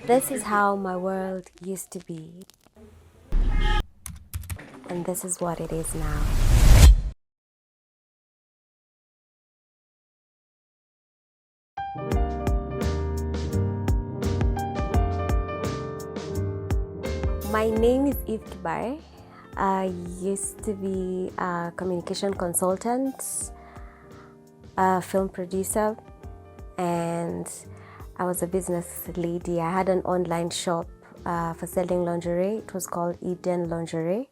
This is how my world used to be, and this is what it is now. My name is Eve Kibai. I used to be a communication consultant, a film producer, and I was a business lady. I had an online shop for selling lingerie. It was called Eden Lingerie.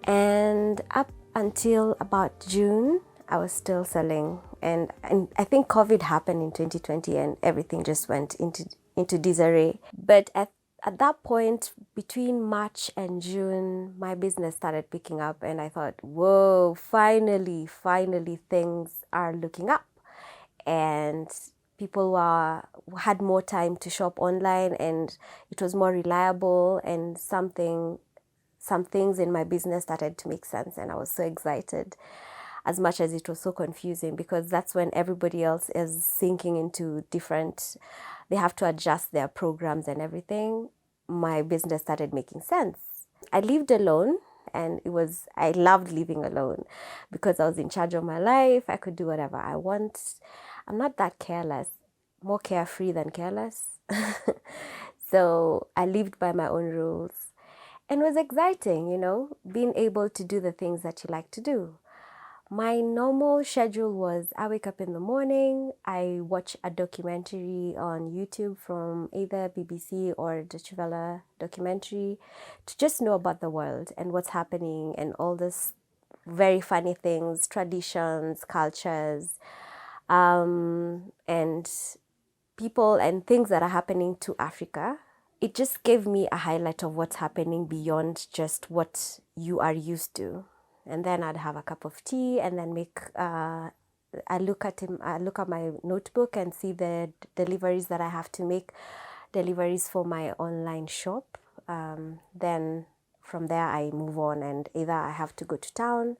And up until about June, I was still selling. And I think COVID happened in 2020 and everything just went into disarray. But at that point, between March and June, my business started picking up, and I thought, whoa, finally things are looking up. And people had more time to shop online, and it was more reliable, and some things in my business started to make sense, and I was so excited, as much as it was so confusing, because that's when everybody else is sinking into different, they have to adjust their programs and everything. My business started making sense. I lived alone, and I loved living alone because I was in charge of my life. I could do whatever I want. I'm not that careless, more carefree than careless. So I lived by my own rules, and it was exciting, being able to do the things that you like to do. My normal schedule was I wake up in the morning, I watch a documentary on YouTube from either BBC or Deutsche Welle documentary to just know about the world and what's happening and all this very funny things, traditions, cultures, and people and things that are happening to Africa. It just gave me a highlight of what's happening beyond just what you are used to. And then I'd have a cup of tea and then I look at my notebook and see the deliveries that I have to make, deliveries for my online shop. Then from there I move on, and either I have to go to town,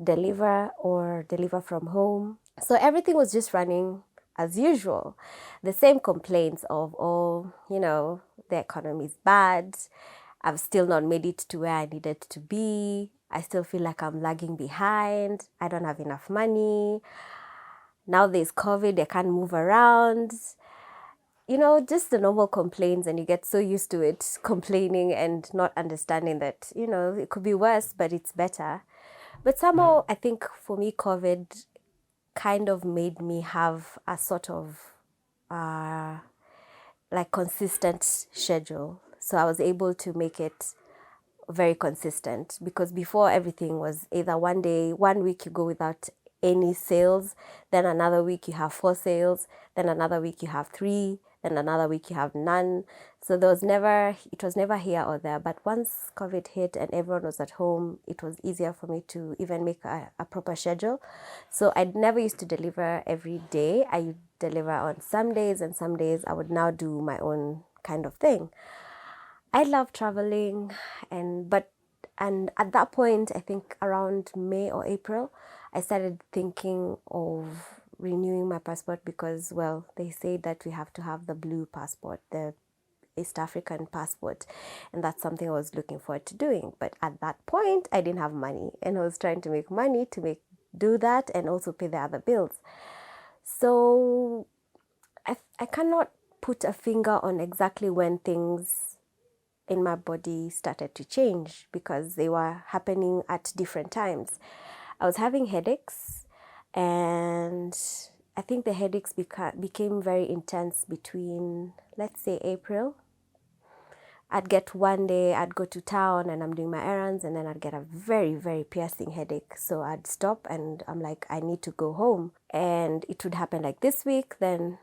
deliver, or deliver from home. So everything was just running as usual. The same complaints of, the economy is bad. I've still not made it to where I needed to be. I still feel like I'm lagging behind. I don't have enough money. Now there's COVID, I can't move around. Just the normal complaints, and you get so used to it, complaining and not understanding that, it could be worse, but it's better. But somehow, I think for me, COVID kind of made me have a sort of like consistent schedule. So I was able to make it very consistent, because before everything was either one week you go without any sales, then another week you have 4 sales, then another week you have 3, then another week you have none. So it was never here or there. But once COVID hit and everyone was at home, it was easier for me to even make a proper schedule. So I never used to deliver every day. I would deliver on some days, and some days I would now do my own kind of thing. I love traveling, and at that point, I think around May or April, I started thinking of renewing my passport, because, well, they say that we have to have the blue passport, the East African passport, and that's something I was looking forward to doing. But at that point, I didn't have money, and I was trying to make money to do that and also pay the other bills. So I cannot put a finger on exactly when things in my body started to change, because they were happening at different times. I was having headaches, and I think the headaches became very intense between, let's say, April. I'd get one day, I'd go to town and I'm doing my errands, and then I'd get a very, very piercing headache. So I'd stop and I'm like, I need to go home. And it would happen like this week, then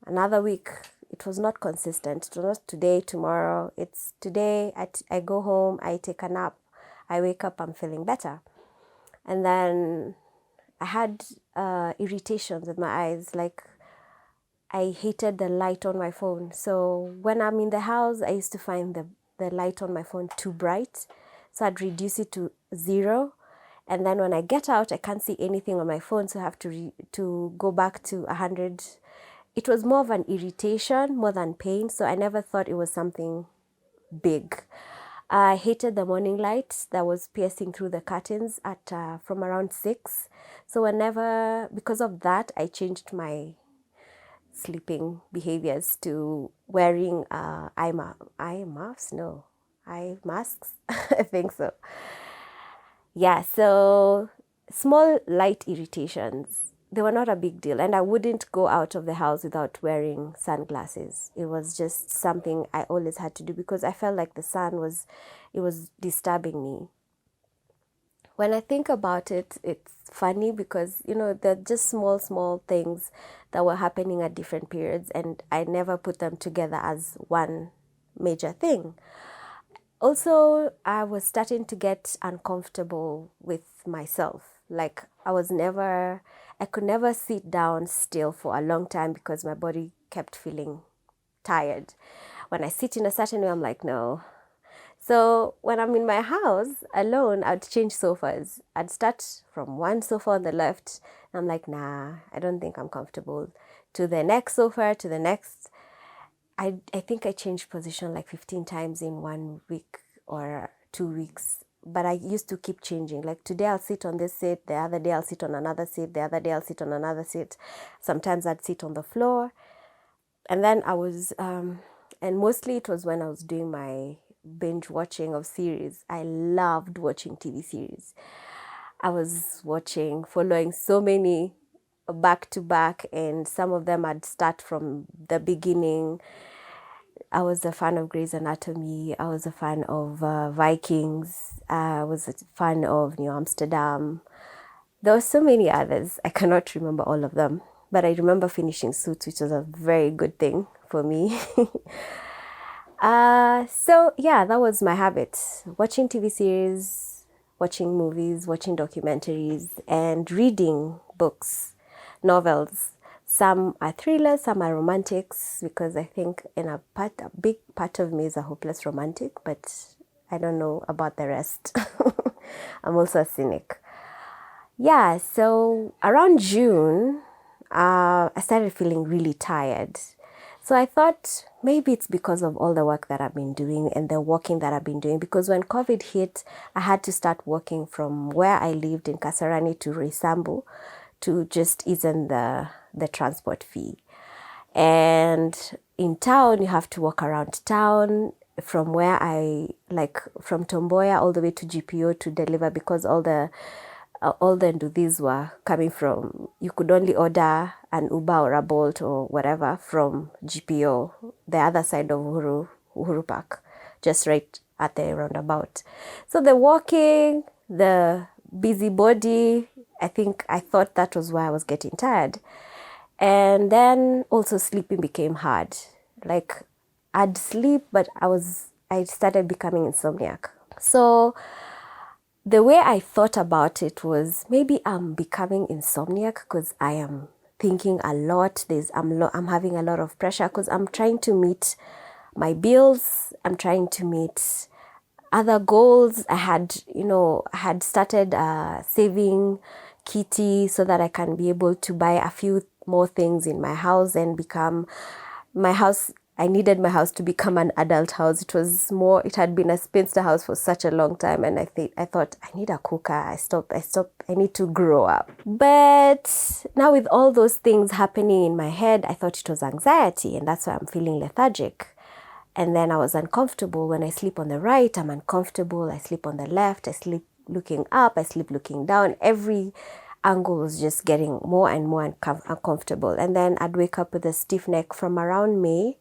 another week. It was not consistent. It was not today, tomorrow. It's today, I go home, I take a nap, I wake up, I'm feeling better. And then I had irritations with my eyes. Like, I hated the light on my phone. So when I'm in the house, I used to find the light on my phone too bright. So I'd reduce it to 0. And then when I get out, I can't see anything on my phone. So I have to go back to 100 it was more of an irritation more than pain. So I never thought it was something big. I hated the morning light that was piercing through the curtains at from around 6. So because of that, I changed my sleeping behaviors to wearing eye masks. No, eye masks. I think so. Yeah, so small light irritations, they were not a big deal, and I wouldn't go out of the house without wearing sunglasses. It was just something I always had to do because I felt like the sun was disturbing me. When I think about it, it's funny because, they're just small things that were happening at different periods, and I never put them together as one major thing. Also, I was starting to get uncomfortable with myself. Like I could never sit down still for a long time because my body kept feeling tired. When I sit in a certain way, I'm like, no. So when I'm in my house alone, I'd change sofas. I'd start from one sofa on the left. And I'm like, nah, I don't think I'm comfortable. To the next sofa, to the next. I think I changed position like 15 times in 1 week or 2 weeks. But I used to keep changing. Like today I'll sit on this seat, the other day I'll sit on another seat, the other day I'll sit on another seat. Sometimes I'd sit on the floor. And then and mostly it was when I was doing my binge watching of series. I loved watching TV series. I was following so many back to back, and some of them I'd start from the beginning. I was a fan of Grey's Anatomy. I was a fan of Vikings. I was a fan of New Amsterdam. There were so many others. I cannot remember all of them. But I remember finishing Suits, which was a very good thing for me. So yeah, that was my habit. Watching TV series, watching movies, watching documentaries, and reading books, novels. Some are thrillers, some are romantics, because I think a big part of me is a hopeless romantic, but I don't know about the rest. I'm also a cynic. Yeah, so around June, I started feeling really tired. So I thought maybe it's because of all the work that I've been doing and the walking that I've been doing. Because when COVID hit, I had to start walking from where I lived in Kasarani to Roysambu to just ease in the transport fee. And in town, you have to walk around town from where from Tomboya all the way to GPO to deliver, because all the Ndudhis were coming from, you could only order an Uber or a Bolt or whatever from GPO, the other side of Uhuru Park, just right at the roundabout. So the walking, the busybody, I thought that was why I was getting tired. And then also sleeping became hard. Like I'd sleep, but I started becoming insomniac. So the way I thought about it was maybe I'm becoming insomniac because I am thinking a lot. I'm having a lot of pressure because I'm trying to meet my bills. I'm trying to meet other goals. I had started saving kitty so that I can be able to buy a few more things in my house and become my house. I needed my house to become an adult house. It had been a spinster house for such a long time. And I thought, I need a cooker. I need to grow up. But now with all those things happening in my head, I thought it was anxiety. And that's why I'm feeling lethargic. And then I was uncomfortable. When I sleep on the right, I'm uncomfortable. I sleep on the left. I sleep looking up. I sleep looking down. Every angle was just getting more and more uncomfortable. And then I'd wake up with a stiff neck from around May.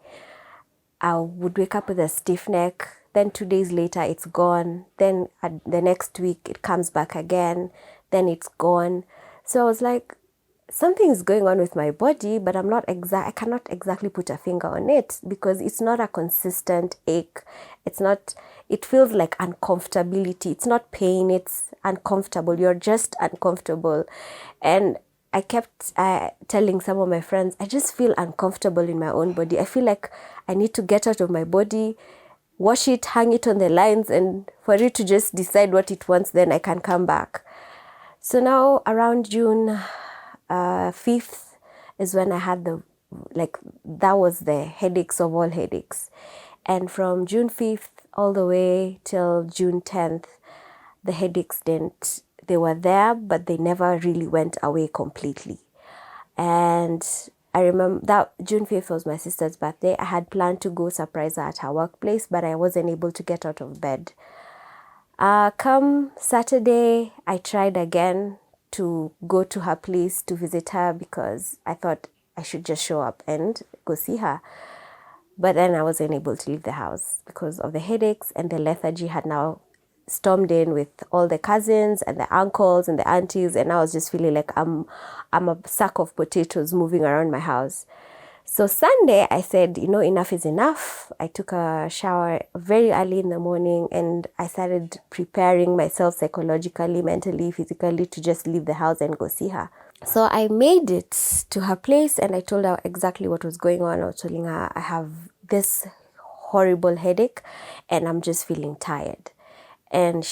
I would wake up with a stiff neck. Then 2 days later, it's gone. Then the next week, it comes back again. Then it's gone. So I was like, something is going on with my body, but I cannot exactly put a finger on it because it's not a consistent ache. It feels like uncomfortability. It's not pain, it's uncomfortable. You're just uncomfortable. And I kept telling some of my friends, I just feel uncomfortable in my own body. I feel like I need to get out of my body, wash it, hang it on the lines, and for it to just decide what it wants, then I can come back. So now around June 5th is when I had the like that was the headaches of all headaches. And from June 5th all the way till June 10th, the headaches they were there, but they never really went away completely. And I remember that June 5th was my sister's birthday. I had planned to go surprise her at her workplace, but I wasn't able to get out of bed. Come Saturday, I tried again to go to her place to visit her because I thought I should just show up and go see her. But then I wasn't able to leave the house because of the headaches, and the lethargy had now stormed in with all the cousins and the uncles and the aunties, and I was just feeling like I'm a sack of potatoes moving around my house. So Sunday, I said, enough is enough. I took a shower very early in the morning, and I started preparing myself psychologically, mentally, physically to just leave the house and go see her. So I made it to her place, and I told her exactly what was going on. I was telling her I have this horrible headache and I'm just feeling tired. And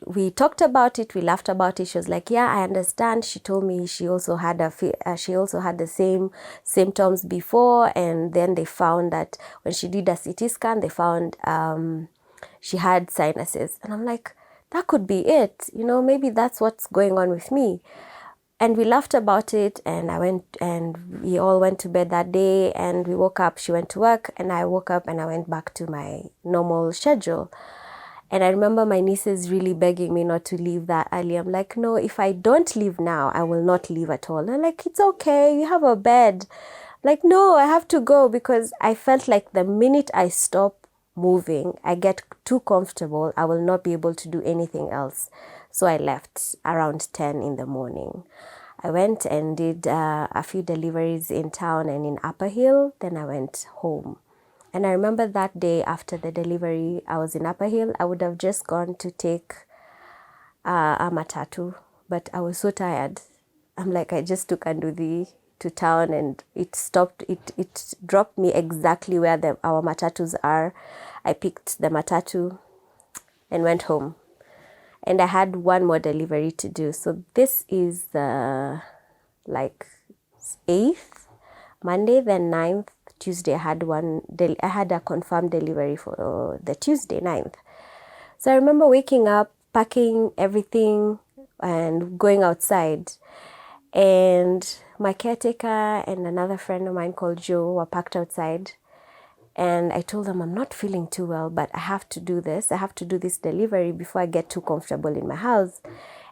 we talked about it, we laughed about it. She was like, yeah, I understand. She told me she also had the same symptoms before, and then they found that when she did a CT scan, they found she had sinuses. And I'm like, that could be it. Maybe that's what's going on with me. And we laughed about it, and we all went to bed that day, and we woke up. She went to work, and I woke up and I went back to my normal schedule. And I remember my nieces really begging me not to leave that early. I'm like, no, if I don't leave now, I will not leave at all. And they're like, it's okay, you have a bed. Like, no, I have to go, because I felt like the minute I stop moving, I get too comfortable, I will not be able to do anything else. So I left around 10 in the morning. I went and did a few deliveries in town and in Upper Hill. Then I went home. And I remember that day after the delivery, I was in Upper Hill. I would have just gone to take a matatu, but I was so tired. I'm like, I just took Anduthi to town, and it stopped. It dropped me exactly where our matatus are. I picked the matatu and went home. And I had one more delivery to do. So this is the 8th, Monday, then 9th, Tuesday. I had a confirmed delivery for the Tuesday, 9th. So I remember waking up, packing everything and going outside. And my caretaker and another friend of mine called Joe were packed outside. And I told them, I'm not feeling too well, but I have to do this. I have to do this delivery before I get too comfortable in my house.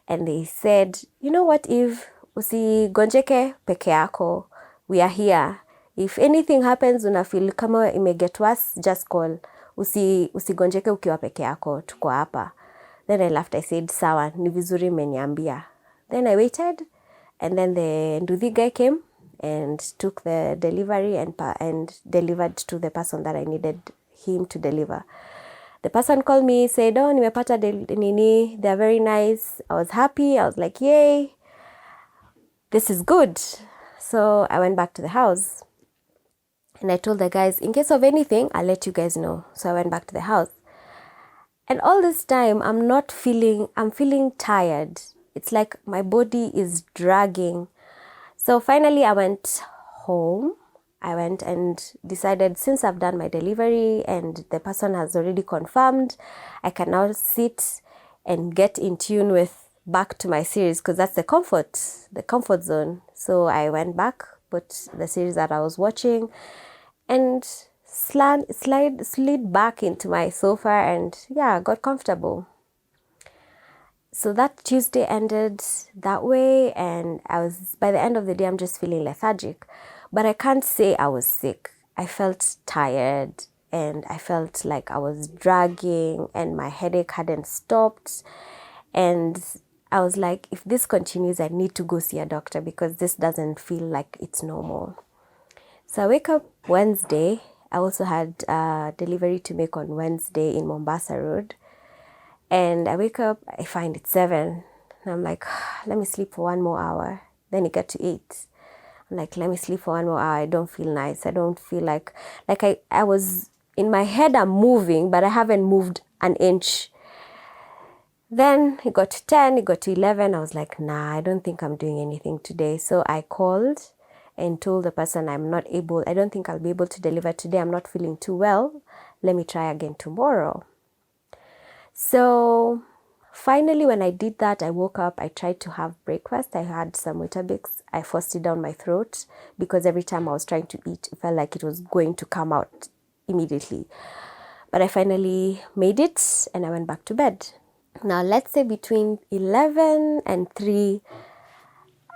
And they said, you know what, Eve, usigonjeke peke yako. We are here. If anything happens, unafeel kama imeget worse, just call. Usigonjeke ukiwa peke yako, tuko hapa. Then I laughed. I said, sawa, ni vizuri mmeniambia. Then I waited, and then the Nduthi guy came and took the delivery and delivered to the person that I needed him to deliver. The person called me, said, oh, nimepata nini, they're very nice. I was happy. I was like, yay, this is good. So I went back to the house, and I told the guys, in case of anything, I'll let you guys know. So I went back to the house. And all this time, I'm feeling tired. It's like my body is dragging. So finally, I went home. I went and decided, since I've done my delivery and the person has already confirmed, I can now sit and get in tune back to my series, because that's the comfort zone. So I went back, put the series that I was watching, and slid back into my sofa, and got comfortable. So that Tuesday ended that way, and by the end of the day, I'm just feeling lethargic. But I can't say I was sick. I felt tired, and I felt like I was dragging, and my headache hadn't stopped. And I was like, if this continues, I need to go see a doctor, because this doesn't feel like it's normal. So I wake up Wednesday. I also had a delivery to make on Wednesday in Mombasa Road. And I wake up, I find it's 7. And I'm like, let me sleep for 1 more hour. Then it got to 8. I'm like, let me sleep for 1 more hour. I don't feel nice. I don't feel like I was, in my head, I'm moving, but I haven't moved an inch. Then it got to 10, it got to 11. I was like, nah, I don't think I'm doing anything today. So I called, and told the person I don't think I'll be able to deliver today. I'm not feeling too well. Let me try again tomorrow. So finally, when I did that, I woke up, I tried to have breakfast. I had some Weetabix. I forced it down my throat because every time I was trying to eat, it felt like it was going to come out immediately. But I finally made it and I went back to bed. Now, let's say between 11 and 3,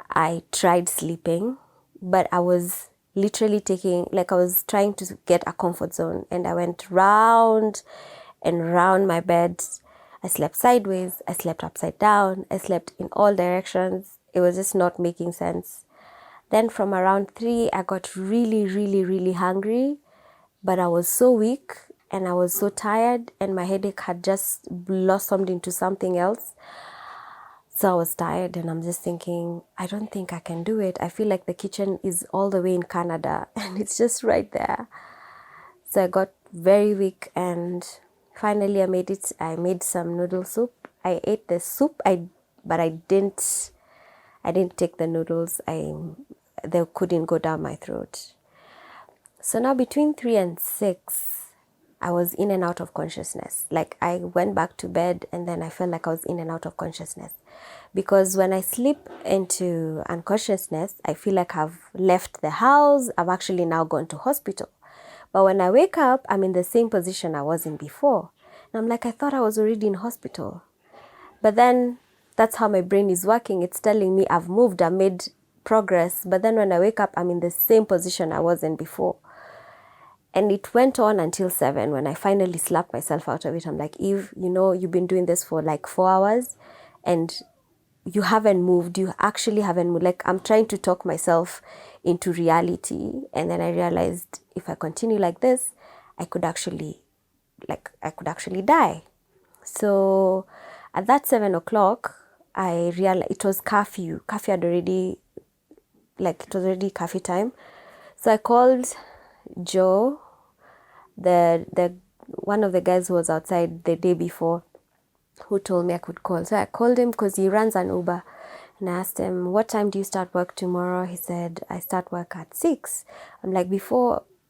I tried sleeping, but I was literally I was trying to get a comfort zone, and I went round and round my bed. I slept sideways, I slept upside down, I slept in all directions. It was just not making sense. Then from around 3, I got really, really, really hungry, but I was so weak and I was so tired, and my headache had just blossomed into something else. So I was tired and I'm just thinking, I don't think I can do it. I feel like the kitchen is all the way in Canada and it's just right there. So I got very weak and finally I made it. I made some noodle soup. I ate the soup, but I didn't take the noodles. They couldn't go down my throat. So now between 3 and 6, I was in and out of consciousness. Like I went back to bed and then I felt like I was in and out of consciousness. Because when I slip into unconsciousness, I feel like I've left the house. I've actually now gone to hospital. But when I wake up, I'm in the same position I was in before. And I'm like, I thought I was already in hospital. But then that's how my brain is working. It's telling me I've moved, I made progress. But then when I wake up, I'm in the same position I was in before. And it went on until 7 when I finally slapped myself out of it. I'm like, Eve, you've been doing this for like 4 hours and you haven't moved. You actually haven't moved. Like I'm trying to talk myself into reality. And then I realized if I continue like this, I could actually die. So at that 7 o'clock, I realized it was curfew. Curfew had already, it was already curfew time. So I called Joe, the one of the guys who was outside the day before, who told me I could call. So I called him because he runs an Uber, and I asked him, what time do you start work tomorrow? He said, I start work at 6. I'm like,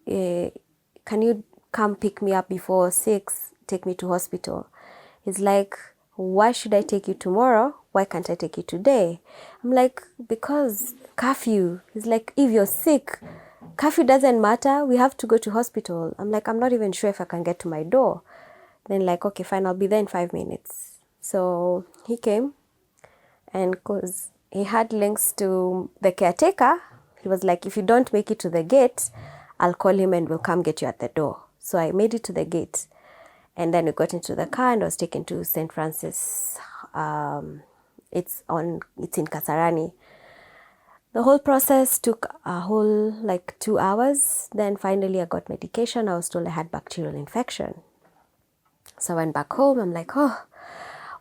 can you come pick me up before 6, take me to hospital? He's like, why should I take you tomorrow? Why can't I take you today? I'm like, because curfew. He's like, if you're sick, curfew doesn't matter. We have to go to hospital. I'm like, I'm not even sure if I can get to my door. Then like, okay, fine, I'll be there in 5 minutes. So he came, and because he had links to the caretaker, he was like, if you don't make it to the gate, I'll call him and we'll come get you at the door. So I made it to the gate. And then we got into the car and I was taken to St. Francis. It's in Kasarani. The whole process took a whole 2 hours. Then finally I got medication. I was told I had bacterial infection. So I went back home. I'm like, oh,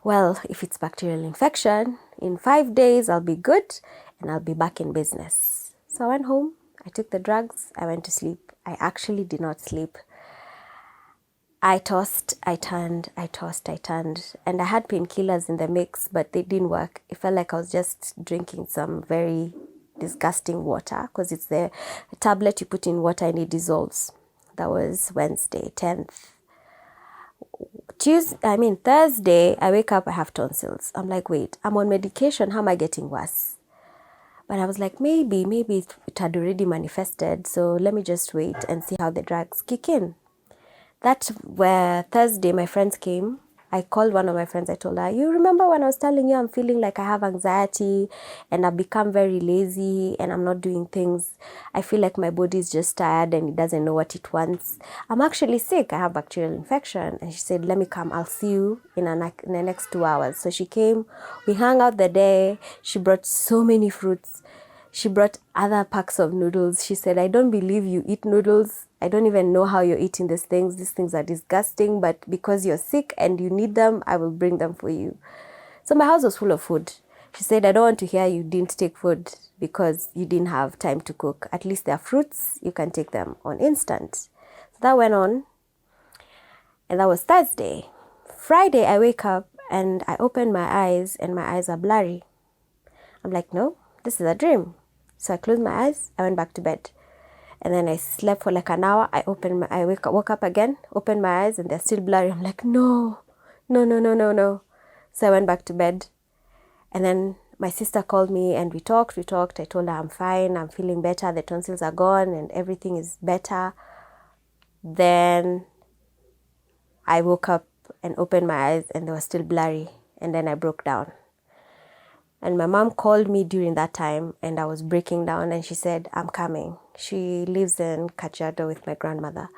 well, if it's bacterial infection, in 5 days I'll be good and I'll be back in business. So I went home. I took the drugs. I went to sleep. I actually did not sleep. I tossed, I turned, I tossed, I turned. And I had painkillers in the mix, but they didn't work. It felt like I was just drinking some very disgusting water, because it's the tablet you put in water and it dissolves. That was Wednesday, 10th. Thursday, I wake up, I have tonsils. I'm like, wait, I'm on medication. How am I getting worse? But I was like, maybe it had already manifested. So let me just wait and see how the drugs kick in. That's where Thursday, my friends came. I called one of my friends. I told her, you remember when I was telling you I'm feeling like I have anxiety and I've become very lazy and I'm not doing things. I feel like my body is just tired and it doesn't know what it wants. I'm actually sick. I have bacterial infection. And she said, let me come. I'll see you in the next 2 hours. So she came. We hung out the day. She brought so many fruits. She brought other packs of noodles. She said, I don't believe you eat noodles. I don't even know how you're eating these things. These things are disgusting, but because you're sick and you need them, I will bring them for you. So my house was full of food. She said, I don't want to hear you didn't take food because you didn't have time to cook. At least there are fruits. You can take them on instant. So that went on. And that was Thursday. Friday, I wake up and I open my eyes and my eyes are blurry. I'm like, no, this is a dream. So I closed my eyes, I went back to bed. And then I slept for like an hour. I woke up again, opened my eyes, and they're still blurry. I'm like, no, no, no, no, no, no. So I went back to bed. And then my sister called me and we talked. I told her I'm fine, I'm feeling better, the tonsils are gone and everything is better. Then I woke up and opened my eyes and they were still blurry. And then I broke down. And my mom called me during that time and I was breaking down and she said, I'm coming. She lives in Kajiado with my grandmother.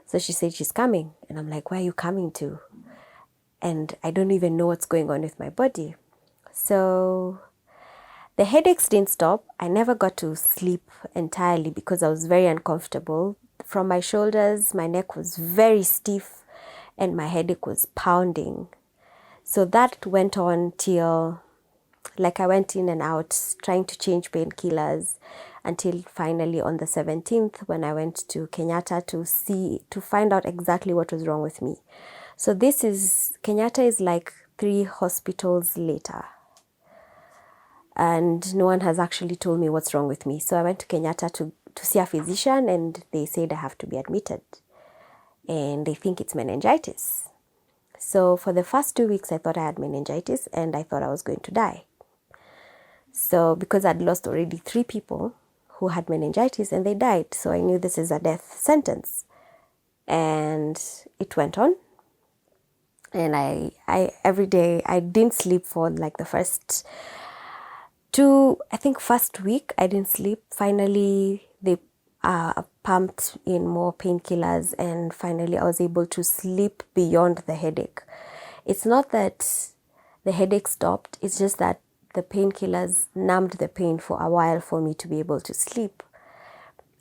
So she said she's coming. And I'm like, where are you coming to? And I don't even know what's going on with my body. So the headaches didn't stop. I never got to sleep entirely because I was very uncomfortable. From my shoulders, my neck was very stiff and my headache was pounding. So that went on till, like, I went in and out trying to change painkillers until finally on the 17th when I went to Kenyatta to find out exactly what was wrong with me. So Kenyatta is like 3 hospitals later. And no one has actually told me what's wrong with me. So I went to Kenyatta to see a physician and they said I have to be admitted. And they think it's meningitis. So for the first 2 weeks, I thought I had meningitis and I thought I was going to die. So because I'd lost already 3 people who had meningitis and they died. So I knew this is a death sentence. And it went on. And I every day, I didn't sleep for like the first week, I didn't sleep. Finally, they pumped in more painkillers and finally I was able to sleep beyond the headache. It's not that the headache stopped, it's just that the painkillers numbed the pain for a while for me to be able to sleep.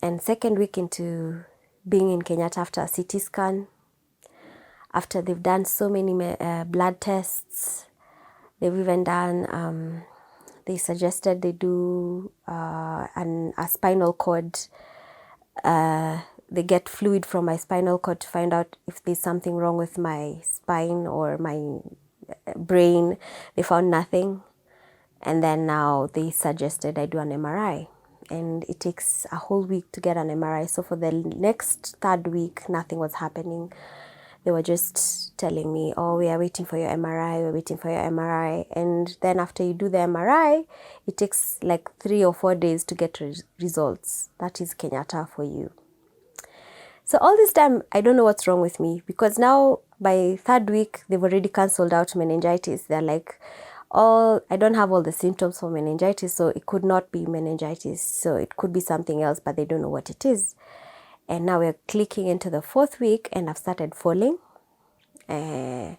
And second week into being in Kenyatta after a CT scan, after they've done so many blood tests, they've even done, they suggested they do a spinal cord. They get fluid from my spinal cord to find out if there's something wrong with my spine or my brain. They found nothing. And then now they suggested I do an MRI. And it takes a whole week to get an MRI. So for the next 3rd week, nothing was happening. They were just telling me, oh, we are waiting for your MRI, we're waiting for your MRI. And then after you do the MRI, it takes like 3 or 4 days to get results. That is Kenyatta for you. So all this time, I don't know what's wrong with me because now by 3rd week, they've already cancelled out meningitis. They're like, I don't have all the symptoms for meningitis, so it could not be meningitis. So it could be something else, but they don't know what it is. And now we're clicking into the 4th week and I've started falling. And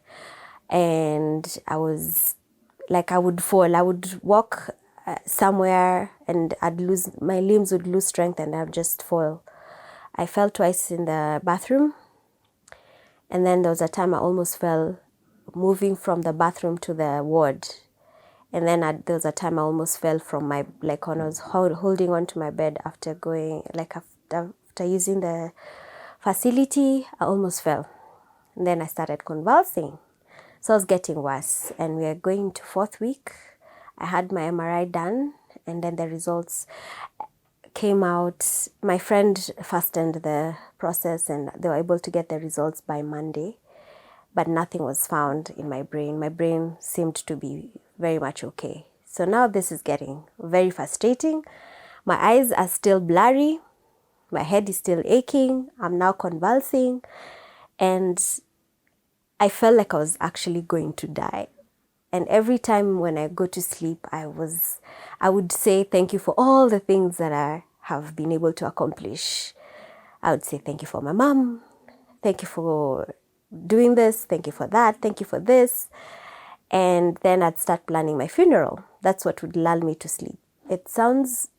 I was like, I would fall. I would walk somewhere and my limbs would lose strength and I'd just fall. I fell twice in the bathroom. And then there was a time I almost fell moving from the bathroom to the ward. And then there was a time I almost fell from when I was holding on to my bed after using the facility, I almost fell. And then I started convulsing. So I was getting worse. And we are going to 4th week. I had my MRI done and then the results came out. My friend fastened the process and they were able to get the results by Monday. But nothing was found in my brain. My brain seemed to be very much okay. So now this is getting very frustrating. My eyes are still blurry. My head is still aching. I'm now convulsing. And I felt like I was actually going to die. And every time when I go to sleep, I would say thank you for all the things that I have been able to accomplish. I would say thank you for my mom. Thank you for doing this. Thank you for that. Thank you for this. And then I'd start planning my funeral. That's what would lull me to sleep. It sounds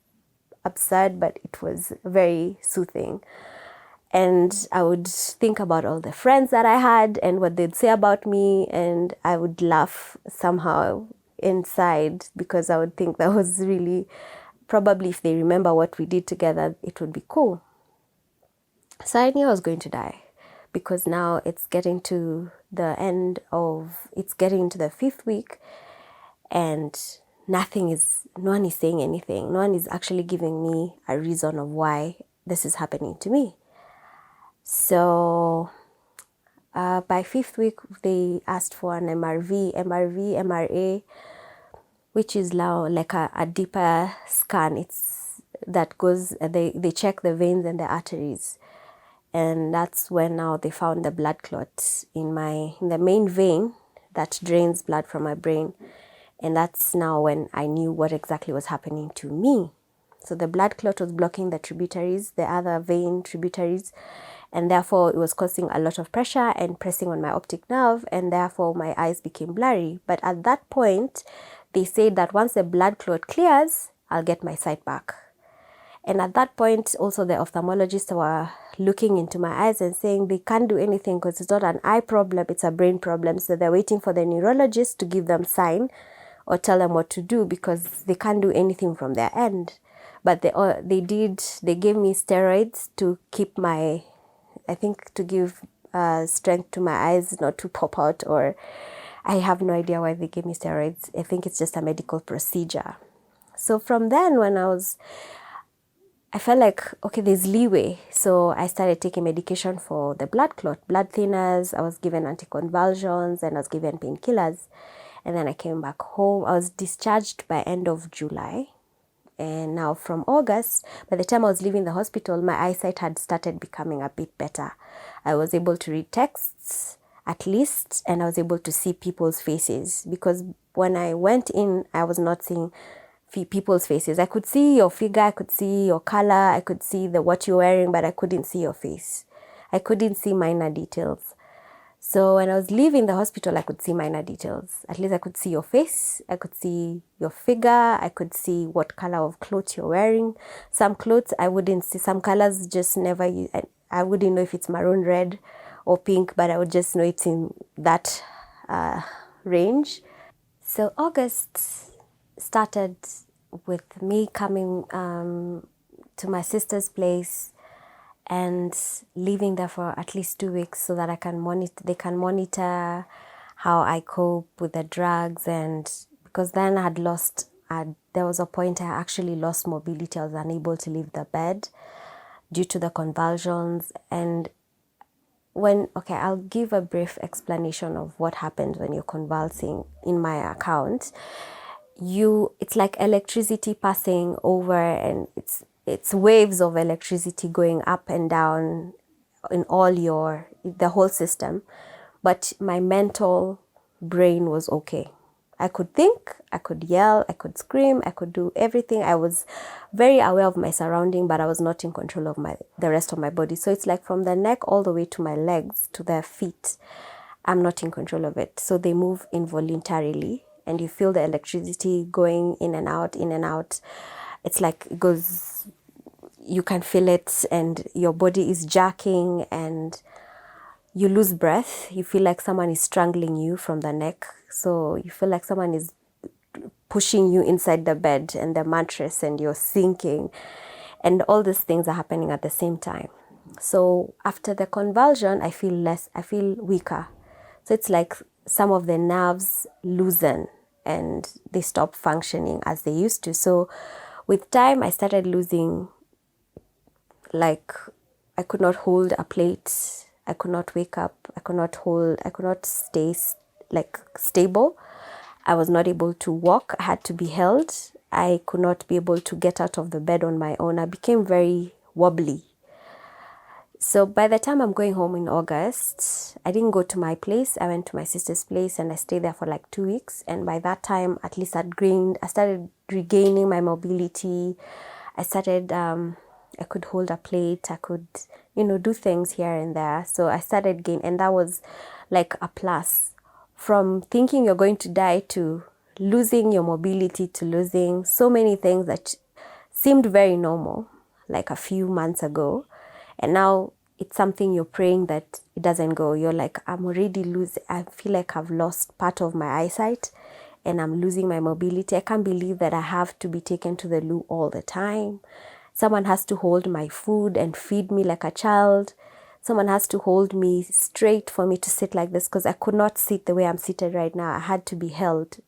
absurd, but it was very soothing. And I would think about all the friends that I had and what they'd say about me. And I would laugh somehow inside because I would think that was really, probably if they remember what we did together, it would be cool. So I knew I was going to die because now it's getting to the 5th week and no one is saying anything. No one is actually giving me a reason of why this is happening to me. So by 5th week, they asked for an MRA, which is now like a deeper scan. They check the veins and the arteries. And that's when now they found the blood clot in the main vein that drains blood from my brain. And that's now when I knew what exactly was happening to me. So the blood clot was blocking the tributaries, the other vein tributaries, and therefore it was causing a lot of pressure and pressing on my optic nerve, and therefore my eyes became blurry. But at that point, they said that once the blood clot clears, I'll get my sight back. And at that point, also the ophthalmologists were looking into my eyes and saying they can't do anything because it's not an eye problem, it's a brain problem. So they're waiting for the neurologist to give them sign or tell them what to do because they can't do anything from their end. But they gave me steroids to keep to give strength to my eyes not to pop out, or I have no idea why they gave me steroids. I think it's just a medical procedure. So from then, I felt like, okay, there's leeway. So I started taking medication for the blood clot, blood thinners. I was given anticonvulsions and I was given painkillers. And then I came back home. I was discharged by end of July. And now from August, by the time I was leaving the hospital, my eyesight had started becoming a bit better. I was able to read texts at least, and I was able to see people's faces. Because when I went in, I was not seeing people's faces. I could see your figure, I could see your color, I could see what you're wearing, but I couldn't see your face. I couldn't see minor details. So when I was leaving the hospital, I could see minor details. At least I could see your face, I could see your figure, I could see what color of clothes you're wearing. Some clothes I wouldn't see, some colors just never, I wouldn't know if it's maroon, red or pink, but I would just know it's in that range. So August started with me coming to my sister's place and living there for at least 2 weeks so that they can monitor how I cope with the drugs. And because then there was a point I actually lost mobility. I was unable to leave the bed due to the convulsions. And I'll give a brief explanation of what happens when you're convulsing in my account. It's like electricity passing over, and it's waves of electricity going up and down in the whole system. But my mental brain was okay. I could think, I could yell, I could scream, I could do everything. I was very aware of my surrounding, but I was not in control of the rest of my body. So it's like from the neck all the way to my legs, to the feet, I'm not in control of it. So they move involuntarily, and you feel the electricity going in and out, in and out. It's like it goes, you can feel it, and your body is jerking, and you lose breath. You feel like someone is strangling you from the neck. So you feel like someone is pushing you inside the bed and the mattress, and you're sinking. And all these things are happening at the same time. So after the convulsion, I feel weaker. So it's like some of the nerves loosen and they stop functioning as they used to. So with time, I started losing, like, I could not hold a plate. I could not wake up. I could not stay stable. I was not able to walk. I had to be held. I could not be able to get out of the bed on my own. I became very wobbly. So by the time I'm going home in August, I didn't go to my place. I went to my sister's place and I stayed there for like 2 weeks. And by that time, at least I started regaining my mobility. I could hold a plate. I could, do things here and there. So I started gaining, and that was like a plus. From thinking you're going to die to losing your mobility, to losing so many things that seemed very normal like a few months ago. And now it's something you're praying that it doesn't go. You're like, I'm already losing. I feel like I've lost part of my eyesight and I'm losing my mobility. I can't believe that I have to be taken to the loo all the time. Someone has to hold my food and feed me like a child. Someone has to hold me straight for me to sit like this, because I could not sit the way I'm seated right now. I had to be held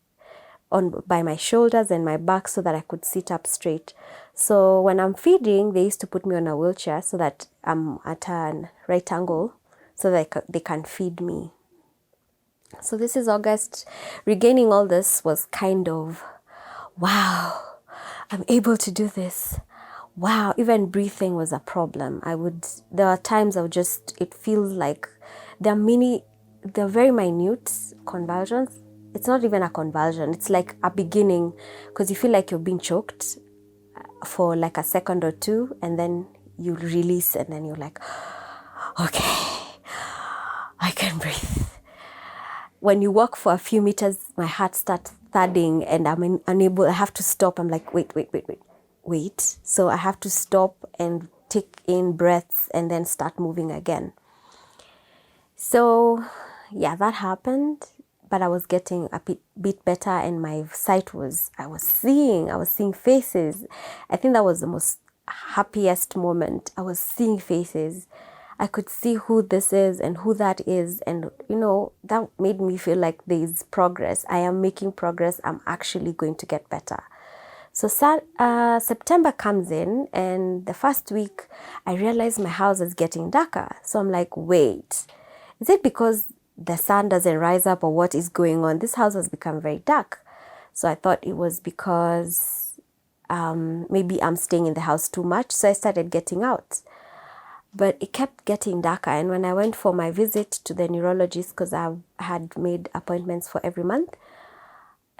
by my shoulders and my back so that I could sit up straight. So when I'm feeding, they used to put me on a wheelchair so that I'm at a right angle so that they can feed me. So this is August. Regaining all this was kind of, wow, I'm able to do this. Wow, even breathing was a problem. There are times it feels like they're very minute convulsions. It's not even a convulsion. It's like a beginning because you feel like you're being choked for like a second or two, and then you release, and then you're like, okay, I can breathe. When you walk for a few meters, my heart starts thudding and I'm unable, I have to stop. I'm like, wait. So I have to stop and take in breaths and then start moving again. So yeah, that happened, but I was getting a bit better, and my sight I was seeing faces. I think that was the most happiest moment. I was seeing faces. I could see who this is and who that is, and that made me feel like there's progress. I am making progress. I'm actually going to get better. So September comes in, and the first week I realized my house is getting darker. So I'm like, wait, is it because the sun doesn't rise up, or what is going on? This house has become very dark. So I thought it was because maybe I'm staying in the house too much. So I started getting out. But it kept getting darker. And when I went for my visit to the neurologist, because I had made appointments for every month,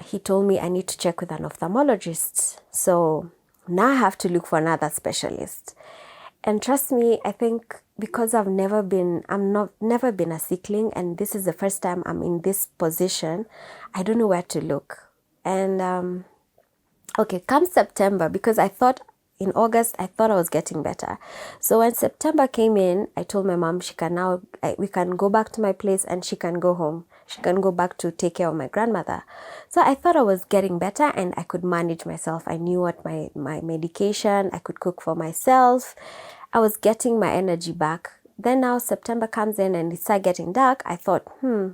he told me I need to check with an ophthalmologist. So now I have to look for another specialist. And trust me, I think because I've never been a sickling, and this is the first time I'm in this position, I don't know where to look. And okay, come September, because in August, I thought I was getting better. So when September came in, I told my mom we can go back to my place and she can go home. She can go back to take care of my grandmother. So I thought I was getting better and I could manage myself. I knew what my medication, I could cook for myself. I was getting my energy back. Then now September comes in and it started getting dark. I thought,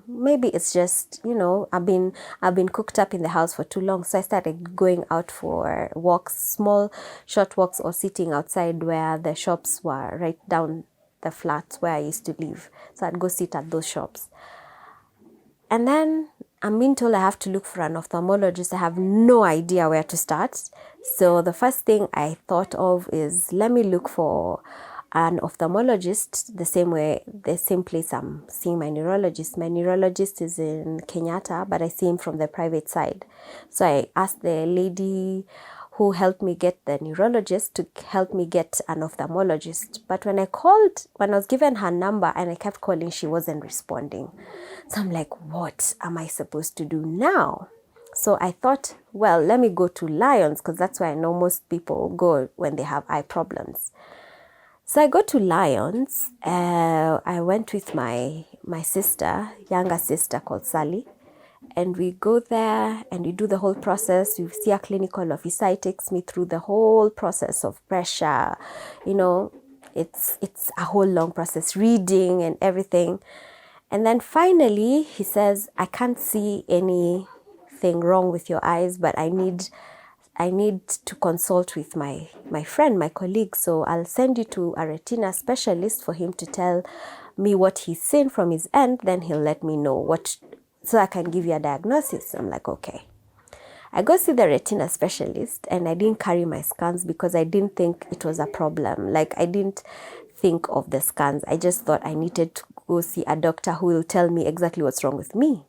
maybe it's just, I've been cooked up in the house for too long. So I started going out for walks, small, short walks, or sitting outside where the shops were right down the flats where I used to live. So I'd go sit at those shops. And then I'm being told I have to look for an ophthalmologist. I have no idea where to start. So the first thing I thought of is, let me look for an ophthalmologist the same place I'm seeing my neurologist. My neurologist is in Kenyatta, but I see him from the private side. So I asked the lady who helped me get the neurologist to help me get an ophthalmologist. But when I was given her number and I kept calling, she wasn't responding. So I'm like, what am I supposed to do now? So I thought, well, let me go to Lions, because that's where I know most people go when they have eye problems. So I go to Lions. I went with my younger sister called Sally. And we go there and we do the whole process. We see a clinical officer. He takes me through the whole process of pressure. It's a whole long process, reading and everything. And then finally he says, I can't see anything wrong with your eyes, but I need to consult with my friend, my colleague. So I'll send you to a retina specialist for him to tell me what he's seen from his end. Then he'll let me know so I can give you a diagnosis. I'm like, okay. I go see the retina specialist, and I didn't carry my scans because I didn't think it was a problem. Like, I didn't think of the scans. I just thought I needed to go see a doctor who will tell me exactly what's wrong with me.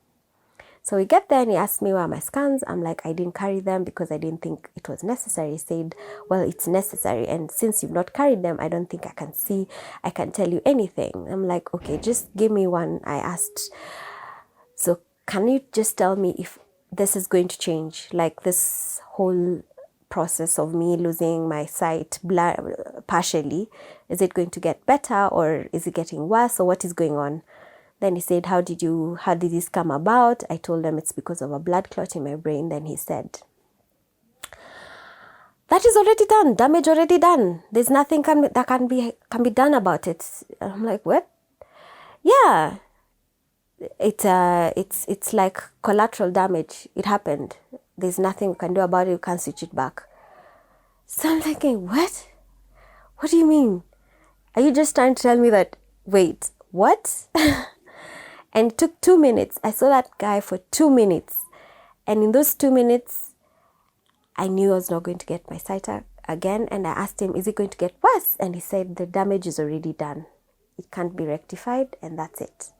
So we get there and he asked me where are my scans. I'm like, I didn't carry them because I didn't think it was necessary. He said, well, it's necessary. And since you've not carried them, I don't think I can tell you anything. I'm like, okay, just give me one. I asked, so can you just tell me if this is going to change? Like, this whole process of me losing my sight partially, is it going to get better or is it getting worse, or what is going on? Then he said, how did this come about? I told him it's because of a blood clot in my brain. Then he said, that is already done, damage already done. There's nothing that can be done about it. I'm like, what? Yeah, it's like collateral damage. It happened. there's nothing we can do about it. We can't switch it back. So I'm thinking, what? What do you mean? Are you just trying to tell me that, wait, what? And it took 2 minutes. I saw that guy for 2 minutes. And in those 2 minutes, I knew I was not going to get my sight again. And I asked him, is it going to get worse? And he said, the damage is already done. It can't be rectified, and that's it.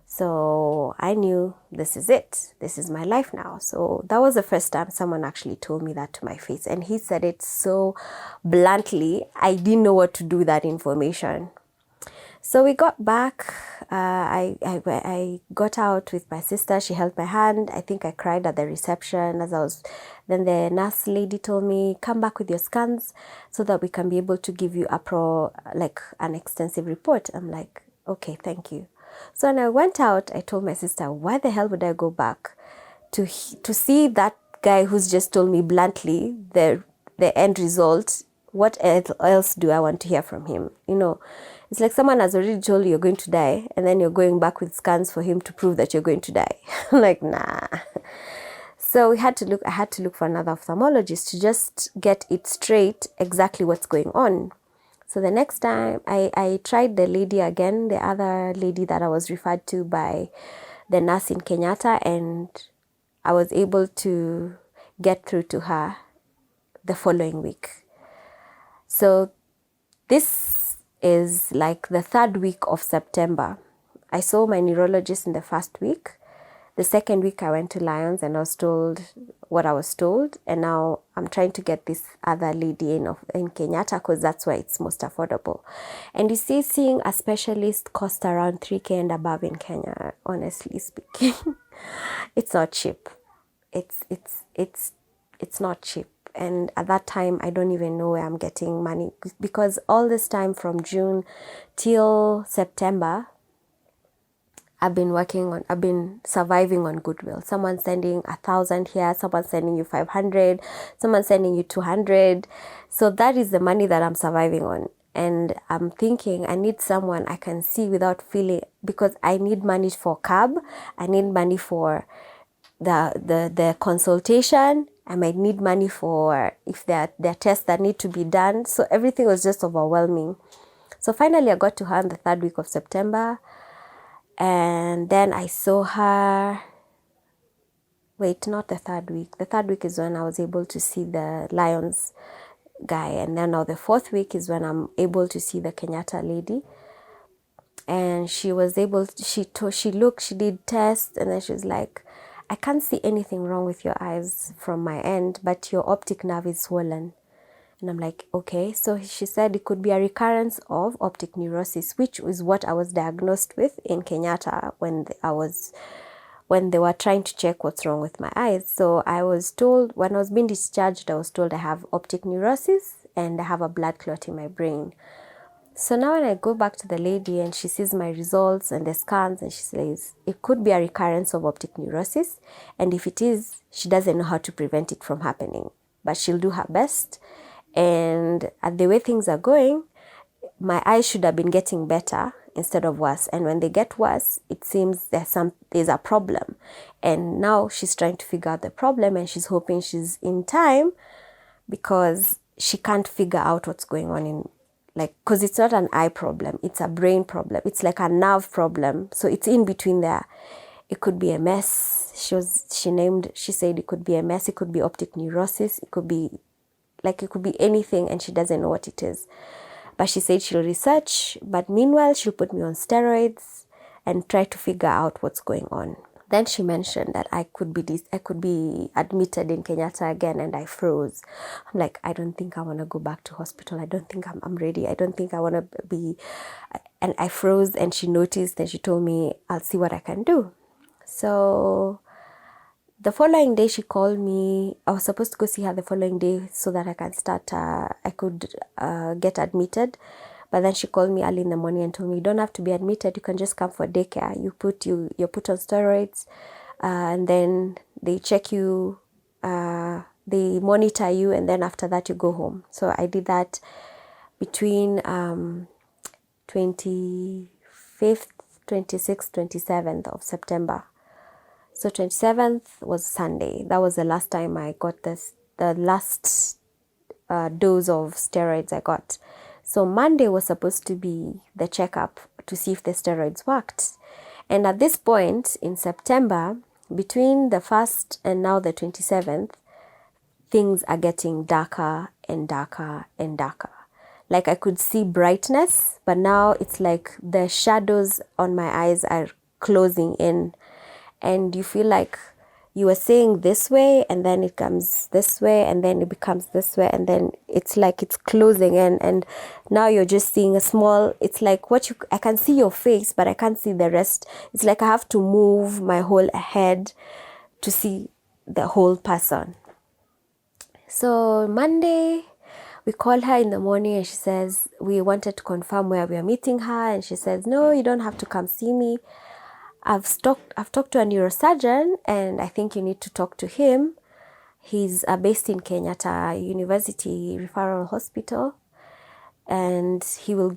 So I knew this is it. This is my life now. So that was the first time someone actually told me that to my face. And he said it so bluntly, I didn't know what to do with that information. So we got back. I got out with my sister. She held my hand. I think I cried at the reception as I was. Then the nurse lady told me, come back with your scans so that we can be able to give you an extensive report. I'm like, okay, thank you. So when I went out, I told my sister, why the hell would I go back to see that guy who's just told me bluntly the end result? What else do I want to hear from him? You know, it's like someone has already told you you're going to die, and then you're going back with scans for him to prove that you're going to die. I'm like, nah. So I had to look for another ophthalmologist to just get it straight exactly what's going on. So the next time I tried the lady again, the other lady that I was referred to by the nurse in Kenyatta, and I was able to get through to her the following week. So this is like the 3rd week of September. I saw my neurologist in the first week. The 2nd week I went to Lions and I was told what I was told. And now I'm trying to get this other lady in Kenyatta because that's where it's most affordable. And you see, seeing a specialist costs around 3K and above in Kenya, honestly speaking. It's not cheap. It's not cheap. And at that time, I don't even know where I'm getting money, because all this time from June till September, I've been surviving on goodwill. Someone sending 1,000 here, someone sending you 500, someone sending you 200. So that is the money that I'm surviving on. And I'm thinking I need someone I can see without feeling, because I need money for cab, I need money for the consultation, I might need money for if there are tests that need to be done. So everything was just overwhelming. So finally I got to her in the 3rd week of September. And then I saw her, wait, not the 3rd week. The 3rd week is when I was able to see the Lions guy. And then now the 4th week is when I'm able to see the Kenyatta lady. And she was able, she did tests, and then she was like, I can't see anything wrong with your eyes from my end, but your optic nerve is swollen. And I'm like, okay. So she said it could be a recurrence of optic neurosis, which is what I was diagnosed with in Kenyatta when they were trying to check what's wrong with my eyes. So I was told, when I was being discharged, I was told I have optic neurosis and I have a blood clot in my brain. So now when I go back to the lady and she sees my results and the scans, and she says it could be a recurrence of optic neurosis. And if it is, she doesn't know how to prevent it from happening, but she'll do her best. And at the way things are going, my eyes should have been getting better instead of worse. And when they get worse, it seems there's a problem. And now she's trying to figure out the problem, and she's hoping she's in time, because she can't figure out what's going on because it's not an eye problem, it's a brain problem. It's like a nerve problem. So it's in between there. It could be MS. She said it could be MS, it could be optic neurosis, it could be anything, and she doesn't know what it is. But she said she'll research, but meanwhile she'll put me on steroids and try to figure out what's going on. Then she mentioned that I could be admitted in Kenyatta again, and I froze. I'm like, I don't think I want to go back to hospital. I don't think I'm ready. I don't think I want to be. And I froze, and she noticed, and she told me, I'll see what I can do. So the following day she called me. I was supposed to go see her the following day so that I can start, I could get admitted. But then she called me early in the morning and told me, you don't have to be admitted. You can just come for daycare. You're put on steroids, and then they check you, they monitor you, and then after that you go home. So I did that between 25th, 26th, 27th of September. So 27th was Sunday. That was the last time I got the last dose of steroids I got. So Monday was supposed to be the checkup to see if the steroids worked. And at this point in September, between the 1st and now the 27th, things are getting darker and darker and darker. Like I could see brightness, but now it's like the shadows on my eyes are closing in, and you feel like you were saying this way and then it comes this way and then it becomes this way, and then it's like it's closing in, and now you're just seeing a small, it's like I can see your face but I can't see the rest. It's like I have to move my whole head to see the whole person. So Monday, we called her in the morning and she says, we wanted to confirm where we are meeting her, and she says, no, you don't have to come see me. I've talked to a neurosurgeon and I think you need to talk to him. He's based in Kenyatta University Referral Hospital, and he'll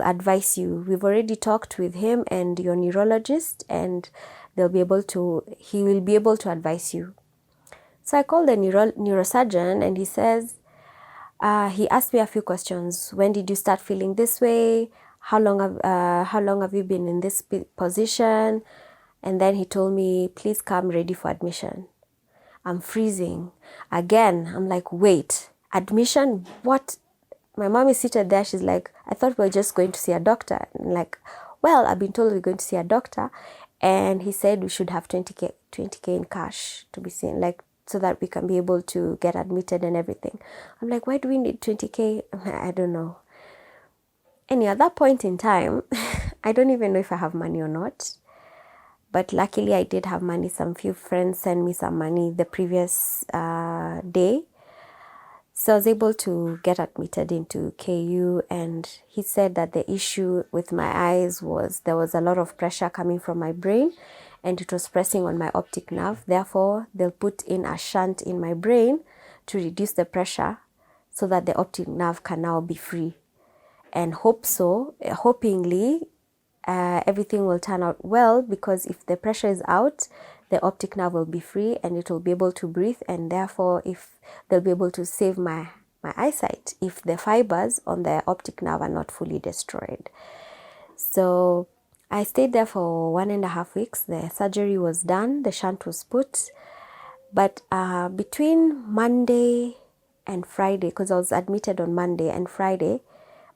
advise you. We've already talked with him and your neurologist, and he will be able to advise you. So I called the neurosurgeon and he says, he asked me a few questions. When did you start feeling this way? How long have you been in this position? And then he told me, please come ready for admission. I'm freezing. Again, I'm like, wait, admission? What? My mom is seated there. She's like, I thought we were just going to see a doctor. I'm like, well, I've been told we're going to see a doctor. And he said we should have 20K in cash to be seen, like, so that we can be able to get admitted and everything. I'm like, why do we need 20K? I don't know. Anyway, at that point in time, I don't even know if I have money or not. But luckily, I did have money. Some few friends sent me some money the previous day. So I was able to get admitted into KU, and he said that the issue with my eyes was there was a lot of pressure coming from my brain, and it was pressing on my optic nerve. Therefore, they'll put in a shunt in my brain to reduce the pressure so that the optic nerve can now be free. And hopingly, everything will turn out well, because if the pressure is out, the optic nerve will be free and it will be able to breathe, and therefore if they'll be able to save my eyesight if the fibers on the optic nerve are not fully destroyed. So I stayed there for 1.5 weeks. The surgery was done, the shunt was put, but between Monday and Friday, because I was admitted on Monday and Friday,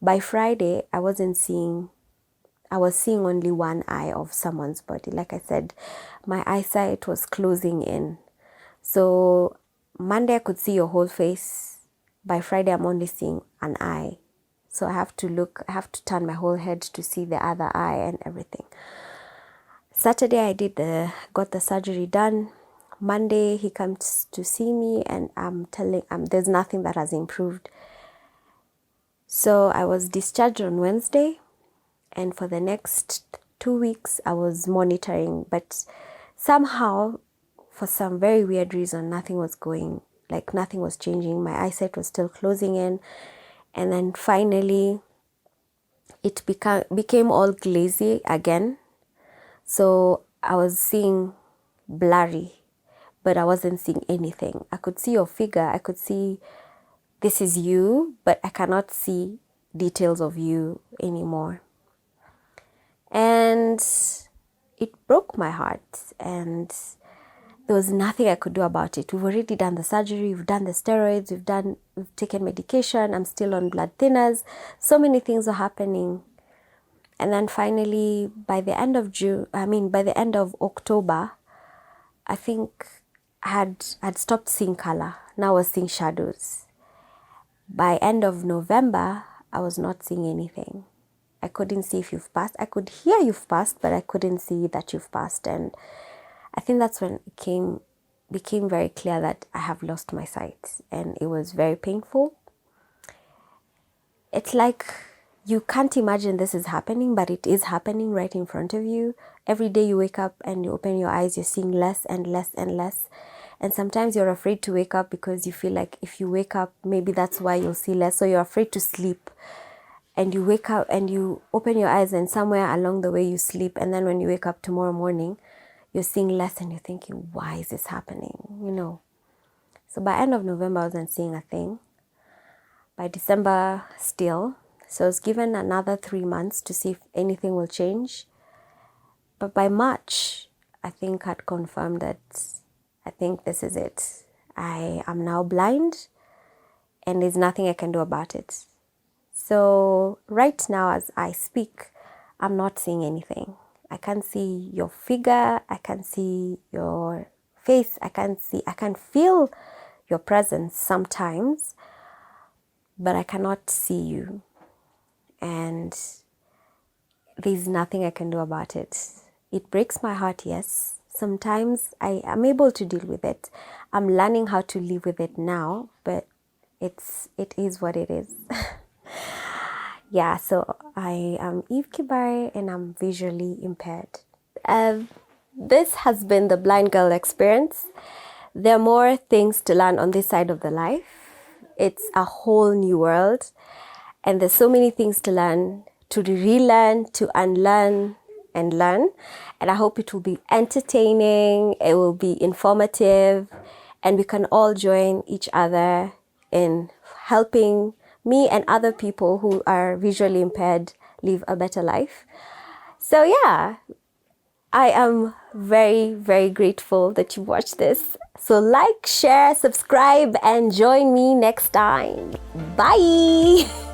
by Friday I was seeing only one eye of someone's body. Like I said, my eyesight was closing in. So Monday I could see your whole face. By Friday I'm only seeing an eye. So I have to turn my whole head to see the other eye and everything. Saturday I got the surgery done. Monday he comes to see me and I'm telling him there's nothing that has improved. So I was discharged on Wednesday. And for the next 2 weeks, I was monitoring, but somehow, for some very weird reason, nothing was changing. My eyesight was still closing in. And then finally, it became all glazy again. So I was seeing blurry, but I wasn't seeing anything. I could see your figure. I could see this is you, but I cannot see details of you anymore. And it broke my heart, and there was nothing I could do about it. We've already done the surgery, we've done the steroids, we've taken medication, I'm still on blood thinners. So many things are happening. And then finally, by the end of October, I think I'd stopped seeing color. Now I was seeing shadows. By end of November, I was not seeing anything. I couldn't see if you've passed. I could hear you've passed, but I couldn't see that you've passed. And I think that's when it became very clear that I have lost my sight. And it was very painful. It's like you can't imagine this is happening, but it is happening right in front of you. Every day you wake up and you open your eyes, you're seeing less and less and less. And sometimes you're afraid to wake up because you feel like if you wake up, maybe that's why you'll see less. So you're afraid to sleep. And you wake up and you open your eyes and somewhere along the way you sleep. And then when you wake up tomorrow morning, you're seeing less and you're thinking, why is this happening? So by end of November, I wasn't seeing a thing. By December, still. So I was given another 3 months to see if anything will change. But by March, I think I'd confirmed that I think this is it. I am now blind and there's nothing I can do about it. So right now as I speak, I'm not seeing anything. I can't see your figure. I can see your face. I can feel your presence sometimes, but I cannot see you. And there's nothing I can do about it. It breaks my heart, yes. Sometimes I am able to deal with it. I'm learning how to live with it now, but it is what it is. Yeah, so I am Eve Kibare and I'm visually impaired. This has been the Blind Girl experience. There are more things to learn on this side of the life. It's a whole new world. And there's so many things to learn, to relearn, to unlearn and learn. And I hope it will be entertaining, it will be informative, and we can all join each other in helping me and other people who are visually impaired live a better life. So yeah, I am very, very grateful that you watched this. So like, share, subscribe, and join me next time. Bye!